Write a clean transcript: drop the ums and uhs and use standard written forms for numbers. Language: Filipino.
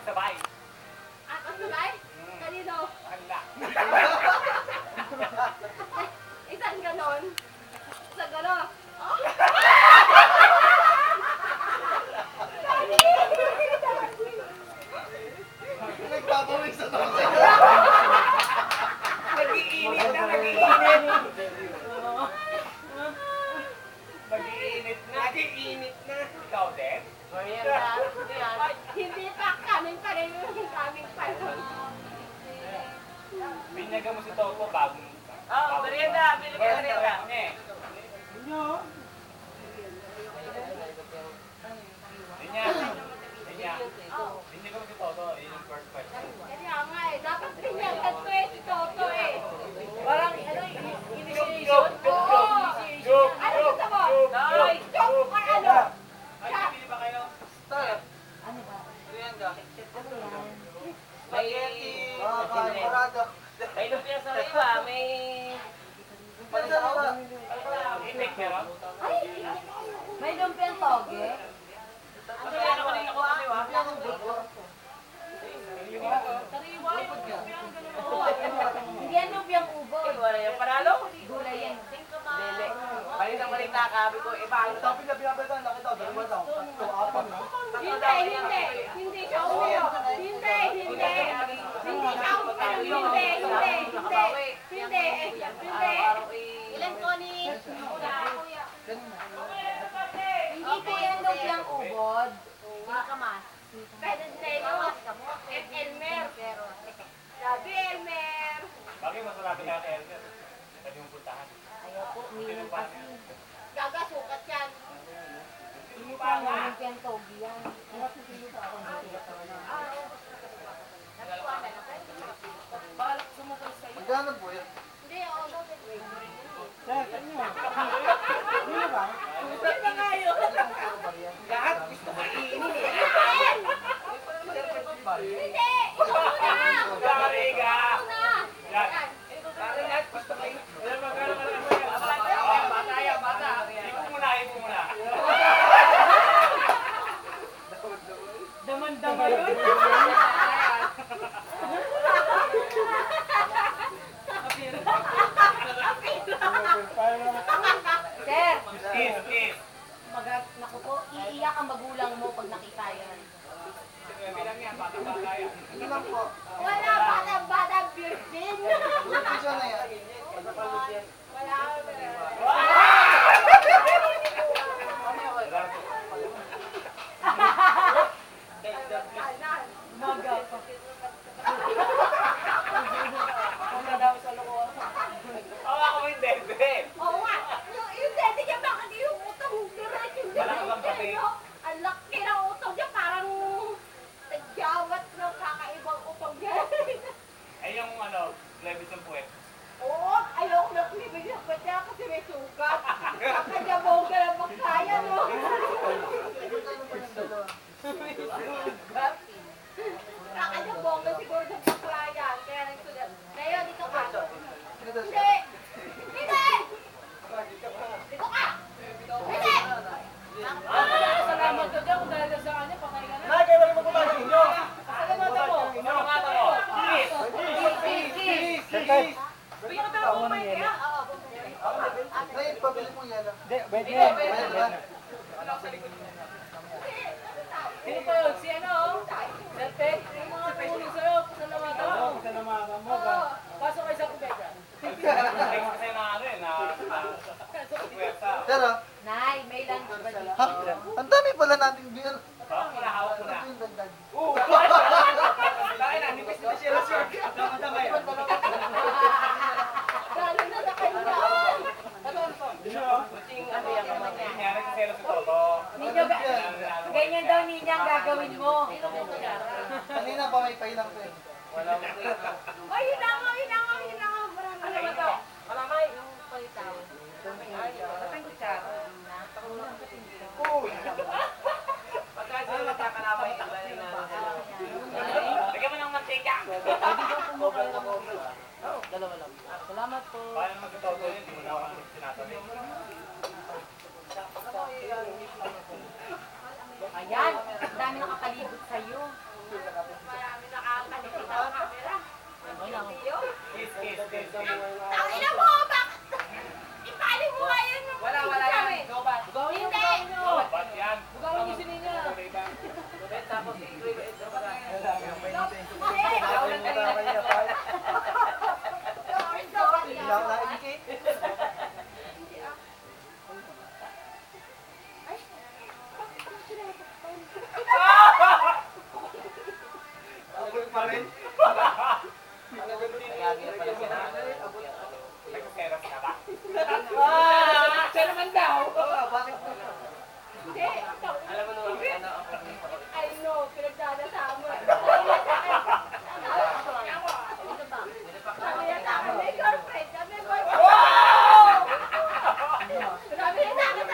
Magsabay. Magsabay? Kanino? Handa. Isang ganon. Isang ganon. Nagpapawis sa tao. Nag-iinit na, nag-iinit. Mag-iinit na. Nag-iinit na. Ikaw din? Hindi pa, kaming pa rin yung kaming pa rin. Binyaga mo si Toto bagong... Merienda! Bili ka merienda! Binyaga mo si Toto. Yun yung first question. Kaya nga eh, dapat pinyagat ko eh si Toto eh. Parang, initiation? Ano gusto mo? Joke or ano? Ay, bibili ba kayo? Ano ba? Merienda. Spaghetti. Parada. May lumpia sa iba, may... Itik meron? May lumpiang toge? Ano yan naman yung nakuha niyo, ha? Hindi yan lumpiang ubo. Wala yung panalo? Gulay yan. Dele. Balitang balita ka, sabi ko, iba ang Sabi na pinapalitan, laki daw, dalawa daw. Tatlo, apat na. Hindi siya ulo. Hindi siya ulo. Hindi. Ilan ko ni? Hindi po yan lumpiang ubod. Mga kamas. Pwede sa'yo. Elmer. Sabi Elmer. Bakit masarapin natin, Elmer? Pwede mong puntahan. Ayaw po, umiinom kasi. Gaga, sukat yan. Hindi pa nga lumpiang toge yan. Ano pipili pa ako ng balak sumukol sa'yo. Magkano po yan? Hindi, ako. Lahat gusto kainin eh. Hindi! Ikaw muna! Sorry ka! Una! Yan. Lahat gusto kainin. Bata. Ipo muna. Daman-daman yun. Sir, Kiss. naku po, iiyak ang magulang mo pag nakita yan. Bilang yan, bata-bata yan. Hindi lang po. Wala bata virgin! Isa na yan. Wala. Maga pa. Kung daw sa loob. Hawa ko yung dede. Oo nga! Yung dede niya, bakit yung utong direct yung Wala kang pati. Ang laki ng utong niya, parang tagyawat ng kakaibang utong niya. Ay yung levis ng puwet. Oo, ayoko na pinibigyan ko niya kasi may sugat. Kanya bongga ng magkaya, no? Kanya bongga siguro ng magkaya. Kaya nagsugat. Ngayon, dito ka. Hindi! Hindi! Dito ka! Hindi! Salamat ka dyan kung dahil sa kanya, patay ka na. Kayo ba magpapasok nyo? Salamatan mo. Salamatan mo. Kiss. Bigyan ka tayo kumain kaya. Nay, pabili mo yan. Hindi. Sino pa yun? Si ano? Serte? Yung mga tumulong sa'yo, pasalamatan mo. Salamatan mo Pasok kayo sa kubeda. Next kasi na puwersa. Pero, Nay, may lunch ba dito? ha? Ang dami pala nating beer. Pinahawak ko na. Ito yung dagdag. Dahil na, nipis na siya. Damay. Lalo na sa kanya. Kuting ano yan naman niya. Kanya nagsiselo si Toto. Ganyan daw niya ang gagawin mo. Kanina pa may pailang ko eh. Wala mo dito. Ay, hinanga. Ano ba ito? Malamay. Yung palitaw. Ay, natang kutsara. Pagka sila nagkakalaway, iba yung Lagyan mo ng mantika. dalawa lang. Salamat po. Paano mag-Toto yun? Hindi mo na ako sinasabi. Ayan, ang dami nakapalibot sa'yo. Abot pa rin. Nagkaseras ka ba? Siya naman daw. Bakit? Hindi. Alam mo naman ano ako. I know, pinagdadasama. Sabi niya sa akin, may girlfriend, may boyfriend. Sabi niya sa akin,